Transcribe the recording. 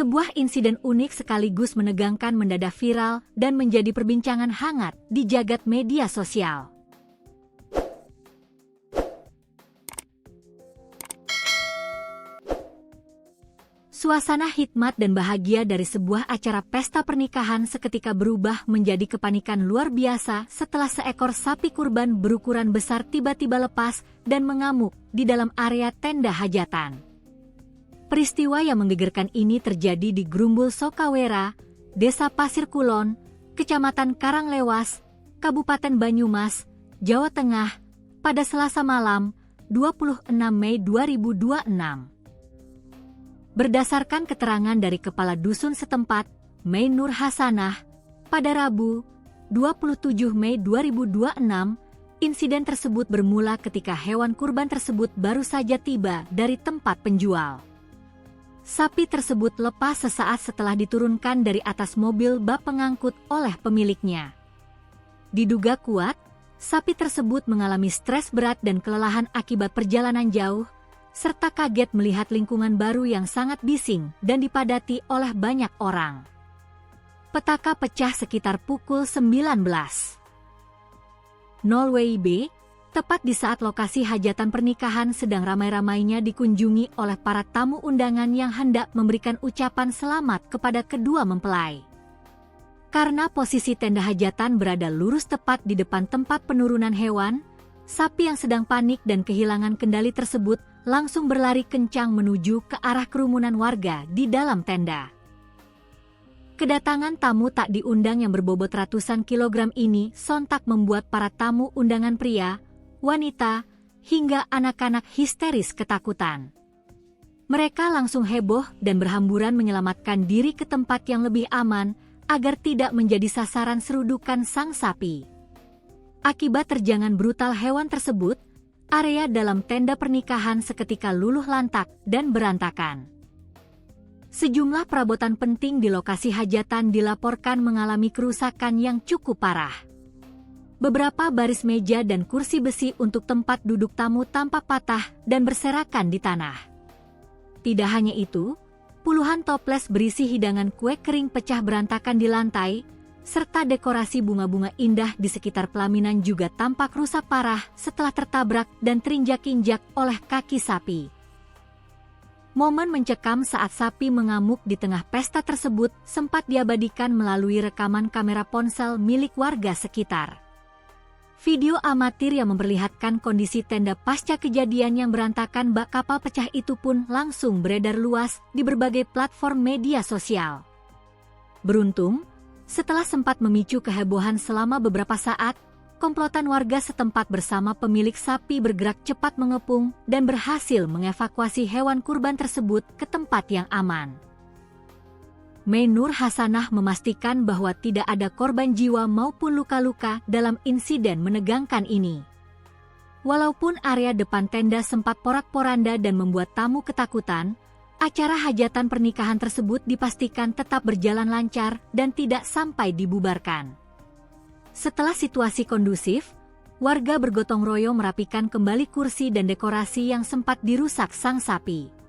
Sebuah insiden unik sekaligus menegangkan mendadak viral dan menjadi perbincangan hangat di jagat media sosial. Suasana hikmat dan bahagia dari sebuah acara pesta pernikahan seketika berubah menjadi kepanikan luar biasa setelah seekor sapi kurban berukuran besar tiba-tiba lepas dan mengamuk di dalam area tenda hajatan. Peristiwa yang menggegerkan ini terjadi di Grumbul Sokawera, Desa Pasir Kulon, Kecamatan Karanglewas, Kabupaten Banyumas, Jawa Tengah, pada Selasa malam, 26 Mei 2026. Berdasarkan keterangan dari Kepala Dusun setempat, Mei Nur Hasanah, pada Rabu, 27 Mei 2026, insiden tersebut bermula ketika hewan kurban tersebut baru saja tiba dari tempat penjual. Sapi tersebut lepas sesaat setelah diturunkan dari atas mobil bak pengangkut oleh pemiliknya. Diduga kuat, sapi tersebut mengalami stres berat dan kelelahan akibat perjalanan jauh, serta kaget melihat lingkungan baru yang sangat bising dan dipadati oleh banyak orang. Petaka pecah sekitar pukul 19.00 WIB, tepat di saat lokasi hajatan pernikahan sedang ramai-ramainya dikunjungi oleh para tamu undangan yang hendak memberikan ucapan selamat kepada kedua mempelai. Karena posisi tenda hajatan berada lurus tepat di depan tempat penurunan hewan, sapi yang sedang panik dan kehilangan kendali tersebut langsung berlari kencang menuju ke arah kerumunan warga di dalam tenda. Kedatangan tamu tak diundang yang berbobot ratusan kilogram ini sontak membuat para tamu undangan pria, wanita, hingga anak-anak histeris ketakutan. Mereka langsung heboh dan berhamburan menyelamatkan diri ke tempat yang lebih aman agar tidak menjadi sasaran serudukan sang sapi. Akibat terjangan brutal hewan tersebut, area dalam tenda pernikahan seketika luluh lantak dan berantakan. Sejumlah perabotan penting di lokasi hajatan dilaporkan mengalami kerusakan yang cukup parah. Beberapa baris meja dan kursi besi untuk tempat duduk tamu tampak patah dan berserakan di tanah. Tidak hanya itu, puluhan toples berisi hidangan kue kering pecah berantakan di lantai, serta dekorasi bunga-bunga indah di sekitar pelaminan juga tampak rusak parah setelah tertabrak dan terinjak-injak oleh kaki sapi. Momen mencekam saat sapi mengamuk di tengah pesta tersebut sempat diabadikan melalui rekaman kamera ponsel milik warga sekitar. Video amatir yang memperlihatkan kondisi tenda pasca kejadian yang berantakan bak kapal pecah itu pun langsung beredar luas di berbagai platform media sosial. Beruntung, setelah sempat memicu kehebohan selama beberapa saat, komplotan warga setempat bersama pemilik sapi bergerak cepat mengepung dan berhasil mengevakuasi hewan kurban tersebut ke tempat yang aman. Mei Nur Hasanah memastikan bahwa tidak ada korban jiwa maupun luka-luka dalam insiden menegangkan ini. Walaupun area depan tenda sempat porak-poranda dan membuat tamu ketakutan, acara hajatan pernikahan tersebut dipastikan tetap berjalan lancar dan tidak sampai dibubarkan. Setelah situasi kondusif, warga bergotong royong merapikan kembali kursi dan dekorasi yang sempat dirusak sang sapi.